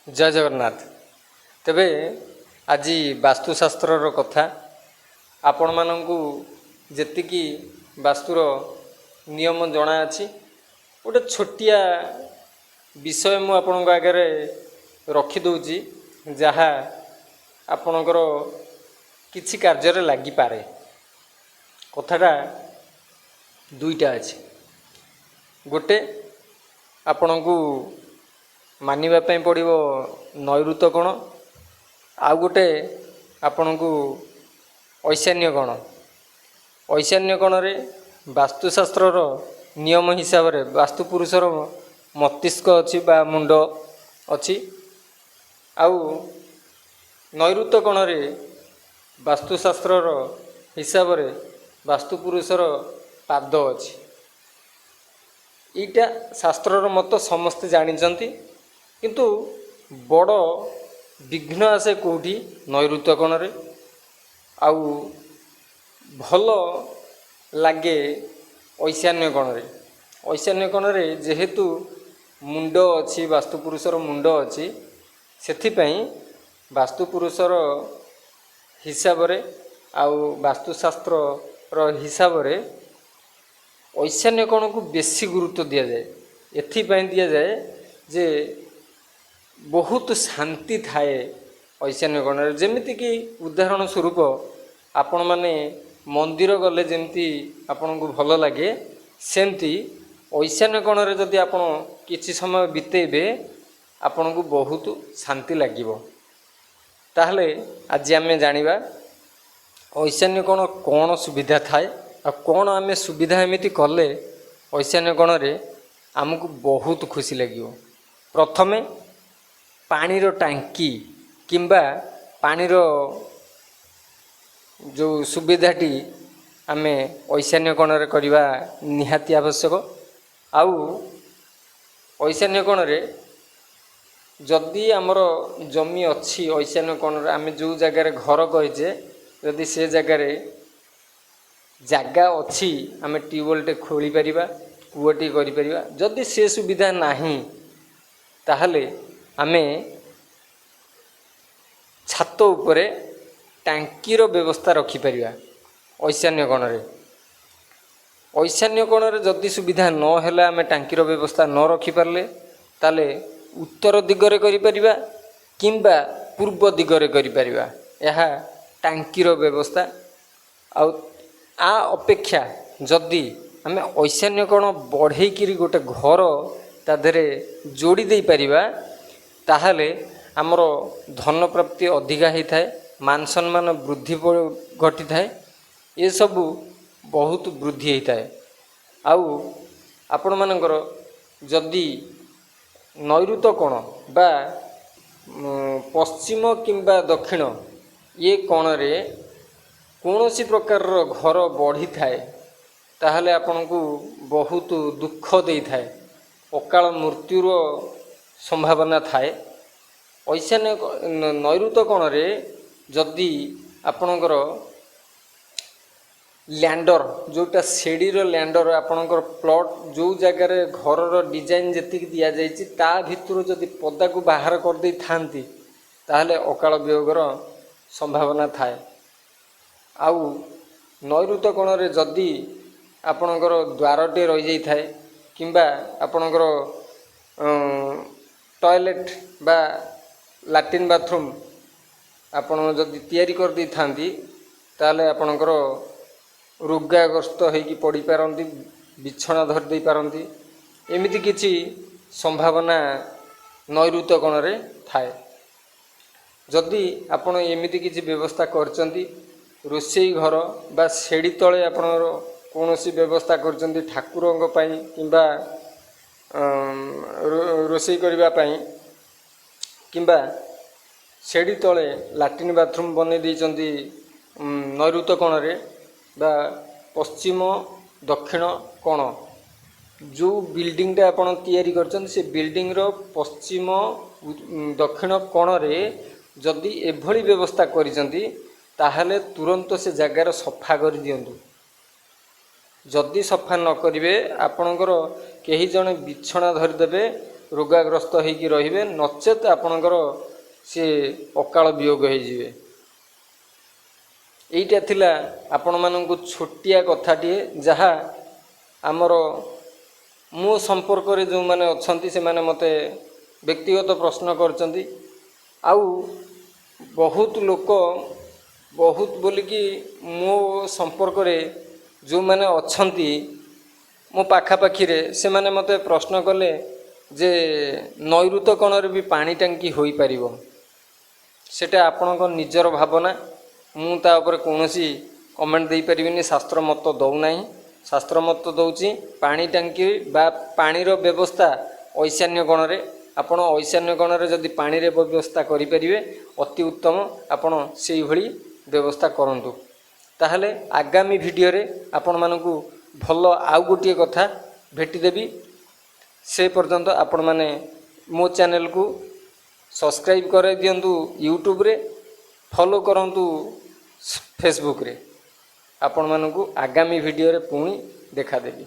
जय जगन्नाथ। तेबे आज वास्तुशास्त्र कथा आपण मानू जेतिकी वास्तुर नियम जना अच्छी गोटे छोटिया विषय मु आपण आगे रखिदौची जहाँ आपणकर किछि कार्य लगी पारे। कथाटा दुईटा अच्छे, गोटे आपण को मानिबा पई पड़िबो नैऋत कोण, आउ गोटे आपण को ईशान्य कोण। ईशान्य कोण रे वास्तुशास्त्र नियम हिसाब से वास्तुपुरुषर मस्तिष्क अच्छी बा मुंड अच्छी, आउ नैऋत कोण रे वास्तुशास्त्र हिसाब से वास्तुपुरुषर पाद अच्छी। ईटा शास्त्रर मत समस्ते जानिचंती, किंतु बड़ विघ्न आसे कौटी नैऋत कोण रे, आउ भल लगे ईशान्य कोण रे। ईशान्य कोण रे जेहेतु मुंड अच्छी, वास्तुपुरुषर मुंड अच्छी, सेथिपई वास्तुपुरुषर हिसाब रे आउ वास्तुशास्त्र हिसाब रे ईशान्य कोण को बेसी गुरुत्व दि जाए। एथिपाई दि जाए जे बहुत शांति थाए ईशान्य कोण रे। जेमिति कि उदाहरण स्वरूप आपण माने मंदिर गले जेमती आपन को भल लगे, सेमती ईशान्य कोण रे जदि आपण किछि समय बितेबे आपन को बहुत शांति लागिबो। ताहले आज आमे जानिबा ईशान्य कोण कोन सुविधा थाए आ कौन आम सुविधा एमती कले ईशान्य कोण रे आमको बहुत खुशी लगे। प्रथमे पानीर टांकी किंबा पानीर जो सुविधाटी आम ईशान्य कोण रे करवा निहाती आवश्यक। आउ ईशान्य कोण रे जदि आमर जमी अच्छी ईशान्य कोण रे आम जो जगार घर कहीचे जदि से जगार जगह अच्छी आम ट्यूबवेल खोली पारिबा, कूअटी करि परिबा। जदि से सुविधा नाही ताहले आमे छात उपरे टांकीर व्यवस्था रखि परिबा ईशान्य कोण रे। ईशान्य कोण रे जदि सुविधा न हैला आमे टांकीर व्यवस्था न रखि पारले ताले उत्तर दिगरे करि परिबा किंबा पूर्व दिगरे करि परिबा। यह टांकीर व्यवस्था। आउ आ अपेक्षा जदि आम ईशान्य कोण बढ़ेकि गोटे घर तादरे जोड़ी दे परिबा ताहले आमर धन प्राप्ति अधिका होता है, मान सम्मान वृद्धि घटी थाए। ये सबू बहुत वृद्धि होता है। आउ आपण मानकर जदि नैऋत कोण बा पश्चिम किंबा दक्षिण ये कोण रे कौनसी प्रकार घर बढ़ी थाए ताहले आपन को बहुत दुख दे थाए, अकाल मृत्युर संभावना थाए। ईशान्य नैऋत कोण रे जदि आपणकर लैंडर जोटा सेडीर लैंडर आपणकर प्लॉट जो जगार घर डिजाइन जी दि जाइए ता भितर जदि पदा को बाहर कर दे थांती ताहले अकाल वियोगर संभावना थाए। आउ नैऋत कोण रे जदि आपणकर द्वारटे रही जाई थाए किंबा आपणकर टॉयलेट बा लैट्रिन बाथरूम आपण जदि तैयारी कर दी थांती ताले आपणकर रोगाग्रस्त होइकी पड़ी पारंती, बिछଣା धर दे पारंती। एमिति किछि संभावना नैऋत कोण रे थाए। जदि आपण एमिति किछि व्यवस्था करचंती रोषेई घर बा सेड़ी तले आप कौन व्यवस्था करचंती ठाकुरंग पई किंबा रोषेई करिबा पई किंबा सेड़ी तले लैट्रिन बाथरूम बने देइचंती नैऋत कोण रे बा पश्चिम दक्षिण कोण जो बिल्डिंगटा आपण तैयारी करचंती से बिल्डिंग रो पश्चिम दक्षिण कोण रे जदि एभली व्यवस्था करिचंती ताहले तुरंत से जगार सफा कर दियंतु। जदि सफा न करिवे आपणकर कहीं जने बिछଣା धरिदेवे ରୋଗାଗ୍ରସ୍ତ ହେଇକି ରହିବେ, ନଚେତ୍ ଆପଣଙ୍କର ସେ ଅକାଳ ବିୟୋଗ ହେଇଯିବେ। ଏଇଟା ଥିଲା ଆପଣମାନଙ୍କୁ ଛୋଟିଆ କଥାଟିଏ, ଯାହା ଆମର ମୋ ସମ୍ପର୍କରେ ଯେଉଁମାନେ ଅଛନ୍ତି ସେମାନେ ମୋତେ ବ୍ୟକ୍ତିଗତ ପ୍ରଶ୍ନ କରିଛନ୍ତି। ଆଉ ବହୁତ ଲୋକ, ବହୁତ ବୋଲିକି ମୋ ସମ୍ପର୍କରେ ଯେଉଁମାନେ ଅଛନ୍ତି ମୋ ପାଖାପାଖିରେ, ସେମାନେ ମୋତେ ପ୍ରଶ୍ନ କଲେ ଯେ ନୈଋତ କୋଣରେ ବି ପାଣି ଟାଙ୍କି ହୋଇପାରିବ? ସେଟା ଆପଣଙ୍କ ନିଜର ଭାବନା, ମୁଁ ତା ଉପରେ କୌଣସି କମେଣ୍ଟ ଦେଇପାରିବିନି, ଶାସ୍ତ୍ର ମତ ଦେଉନାହିଁ। ଶାସ୍ତ୍ର ମତ ଦେଉଛି ପାଣି ଟାଙ୍କି ବା ପାଣିର ବ୍ୟବସ୍ଥା ଐଶାନ୍ୟ କୋଣରେ। ଆପଣ ଐଶାନ୍ୟ କୋଣରେ ଯଦି ପାଣିରେ ବ୍ୟବସ୍ଥା କରିପାରିବେ ଅତି ଉତ୍ତମ, ଆପଣ ସେଇଭଳି ବ୍ୟବସ୍ଥା କରନ୍ତୁ। ତାହେଲେ ଆଗାମୀ ଭିଡ଼ିଓରେ ଆପଣମାନଙ୍କୁ ଭଲ ଆଉ ଗୋଟିଏ କଥା ଭେଟିଦେବି। ସେ ପର୍ଯ୍ୟନ୍ତ ଆପଣମାନେ ମୋ ଚ୍ୟାନେଲକୁ ସବସ୍କ୍ରାଇବ୍ କରାଇ ଦିଅନ୍ତୁ ୟୁଟ୍ୟୁବରେ, ଫଲୋ କରନ୍ତୁ ଫେସବୁକରେ। ଆପଣମାନଙ୍କୁ ଆଗାମୀ ଭିଡ଼ିଓରେ ପୁଣି ଦେଖାଦେବି।